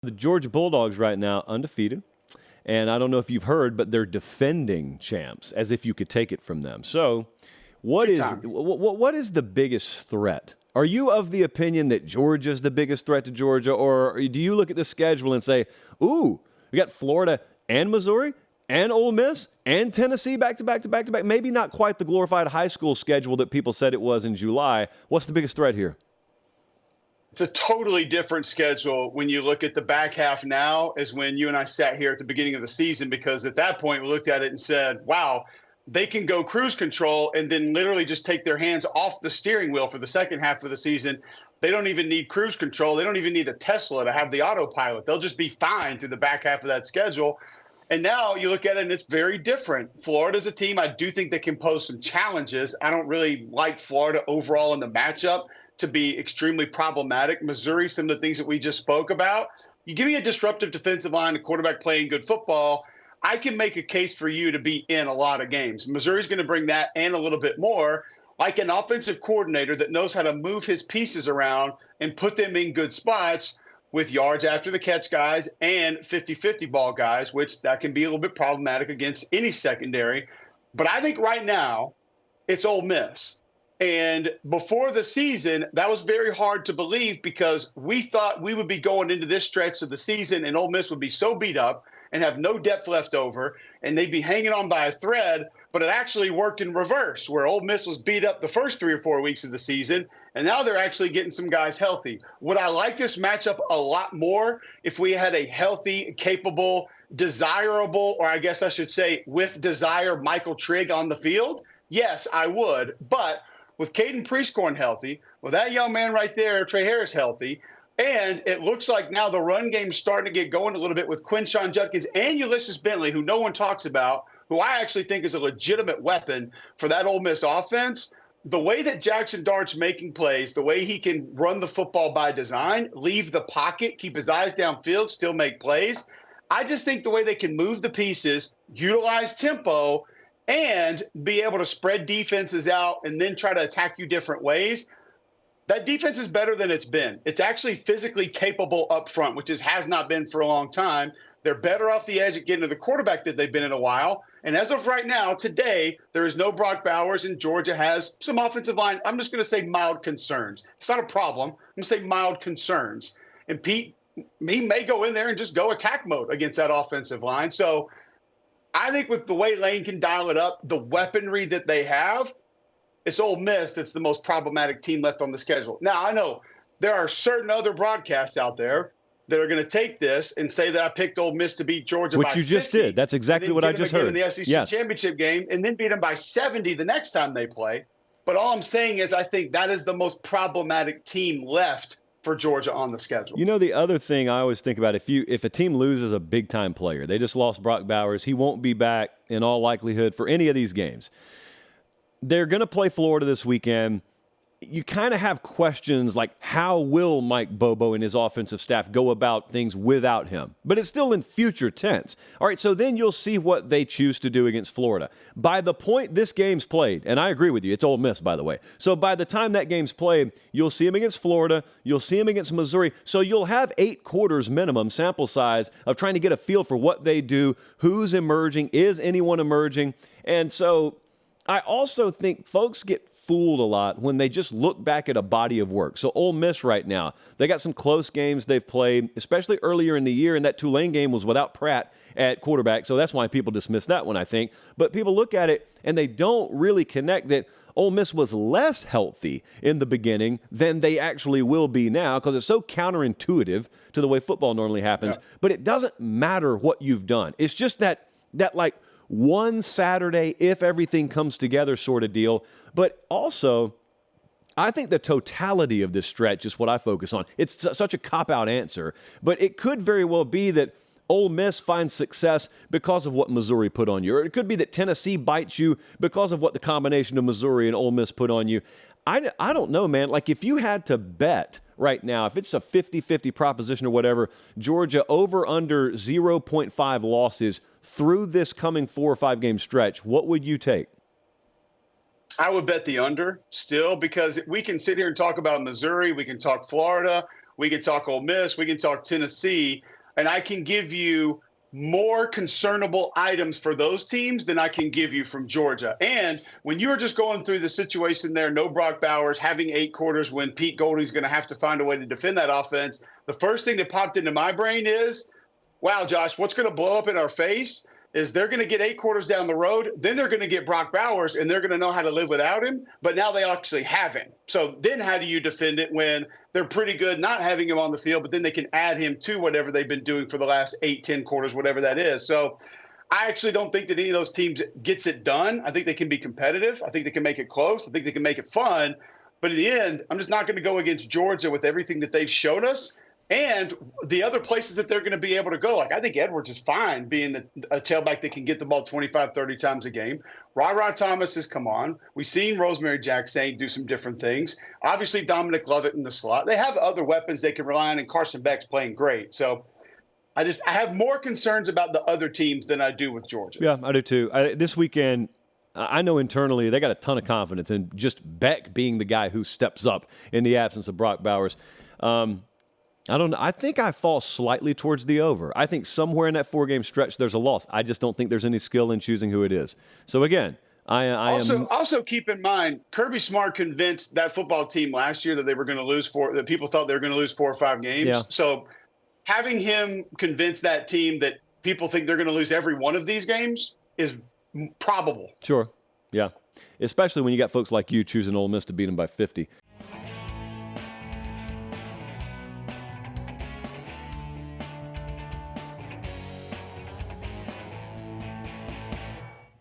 The Georgia Bulldogs right now undefeated. And I don't know if you've heard, but they're defending champs, as if you could take it from them. So what is the biggest threat? Are you of the opinion that Georgia's the biggest threat to Georgia, or do you look at the schedule and say, ooh, we got Florida and Missouri and Ole Miss and Tennessee back to back to back to back? Maybe not quite the glorified high school schedule that people said it was in July. What's the biggest threat here? It's a totally different schedule when you look at the back half now as when you and I sat here at the beginning of the season, because at that point we looked at it and said, wow, they can go cruise control and then literally just take their hands off the steering wheel for the second half of the season. They don't even need cruise control. They don't even need a Tesla to have the autopilot. They'll just be fine through the back half of that schedule. And now you look at it and it's very different. Florida's a team I do think that can pose some challenges. I don't really like Florida overall in the matchup to be extremely problematic. Missouri, some of the things that we just spoke about. You give me a disruptive defensive line, a quarterback playing good football, I can make a case for you to be in a lot of games. Missouri's going to bring that and a little bit more, like an offensive coordinator that knows how to move his pieces around and put them in good spots with yards after the catch guys and 50-50 ball guys, which that can be a little bit problematic against any secondary. But I think right now it's Ole Miss. And before the season, that was very hard to believe because we thought we would be going into this stretch of the season and Ole Miss would be so beat up and have no depth left over, and they'd be hanging on by a thread. But it actually worked in reverse, where Ole Miss was beat up the first 3 or 4 weeks of the season, and now they're actually getting some guys healthy. Would I like this matchup a lot more if we had a healthy, capable, desirable, or I guess I should say with desire, Michael Trigg on the field? Yes, I would. But with Caden Prieskorn healthy, with that young man right there, Trey Harris healthy, and it looks like now the run game's starting to get going a little bit with Quinshon Judkins and Ulysses Bentley, who no one talks about, who I actually think is a legitimate weapon for that Ole Miss offense. The way that Jackson Dart's making plays, the way he can run the football by design, leave the pocket, keep his eyes downfield, still make plays. I just think the way they can move the pieces, utilize tempo, and be able to spread defenses out and then try to attack you different ways, that defense is better than it's been. It's actually physically capable up front, which has not been for a long time. They're better off the edge at getting to the quarterback than they've been in a while. And as of right now, today, there is no Brock Bowers, and Georgia has some offensive line, I'm just going to say mild concerns. It's not a problem. I'm going to say mild concerns. And Pete, he may go in there and just go attack mode against that offensive line. So I think with the way Lane can dial it up, the weaponry that they have, it's Ole Miss that's the most problematic team left on the schedule. Now, I know there are certain other broadcasts out there that are going to take this and say that I picked Ole Miss to beat Georgia by 50. Which you just did. That's exactly what I just heard. In the SEC championship game, and then beat them by 70 the next time they play. But all I'm saying is I think that is the most problematic team left for Georgia on the schedule. You know, the other thing I always think about, if a team loses a big-time player, they just lost Brock Bowers, he won't be back in all likelihood for any of these games. They're going to play Florida this weekend. You kind of have questions like, how will Mike Bobo and his offensive staff go about things without him? But it's still in future tense. All right, so then you'll see what they choose to do against Florida. By the point this game's played, and I agree with you, it's Ole Miss, by the way. So by the time that game's played, you'll see him against Florida, you'll see him against Missouri. So you'll have 8 quarters minimum sample size of trying to get a feel for what they do, who's emerging, is anyone emerging. And so I also think folks get fooled a lot when they just look back at a body of work. So Ole Miss right now, they got some close games they've played, especially earlier in the year, and that Tulane game was without Pratt at quarterback, so that's why people dismiss that one, I think. But people look at it, and they don't really connect that Ole Miss was less healthy in the beginning than they actually will be now because it's so counterintuitive to the way football normally happens. Yeah. But it doesn't matter what you've done. It's just that like, one Saturday, if everything comes together sort of deal. But also, I think the totality of this stretch is what I focus on. It's such a cop-out answer, but it could very well be that Ole Miss finds success because of what Missouri put on you. Or it could be that Tennessee bites you because of what the combination of Missouri and Ole Miss put on you. I don't know, man. Like, if you had to bet right now, if it's a 50-50 proposition or whatever, Georgia over under 0.5 losses through this coming 4 or 5 game stretch, what would you take? I would bet the under still, because we can sit here and talk about Missouri. We can talk Florida. We can talk Ole Miss. We can talk Tennessee. And I can give you more concernable items for those teams than I can give you from Georgia. And when you're just going through the situation there, no Brock Bowers, having 8 quarters when Pete Golding's going to have to find a way to defend that offense, the first thing that popped into my brain is, wow, Josh, what's going to blow up in our face is they're going to get 8 quarters down the road. Then they're going to get Brock Bowers, and they're going to know how to live without him. But now they actually have him. So then how do you defend it when they're pretty good not having him on the field, but then they can add him to whatever they've been doing for the last 8, 10 quarters, whatever that is. So I actually don't think that any of those teams gets it done. I think they can be competitive. I think they can make it close. I think they can make it fun. But in the end, I'm just not going to go against Georgia with everything that they've shown us. And the other places that they're going to be able to go, like I think Edwards is fine being a tailback that can get the ball 25, 30 times a game. Ra Thomas has come on. We've seen Rosemary Jackson do some different things. Obviously, Dominic Lovett in the slot. They have other weapons they can rely on, and Carson Beck's playing great. So I have more concerns about the other teams than I do with Georgia. Yeah, I do too. This weekend, I know internally they got a ton of confidence in just Beck being the guy who steps up in the absence of Brock Bowers. I don't know. I think I fall slightly towards the over. I think somewhere in that 4-game stretch there's a loss. I just don't think there's any skill in choosing who it is. So again, also keep in mind Kirby Smart convinced that football team last year that they were going to lose that people thought they were going to lose 4 or 5 games. Yeah. So having him convince that team that people think they're going to lose every one of these games is probable. Sure. Yeah. Especially when you got folks like you choosing Ole Miss to beat them by 50.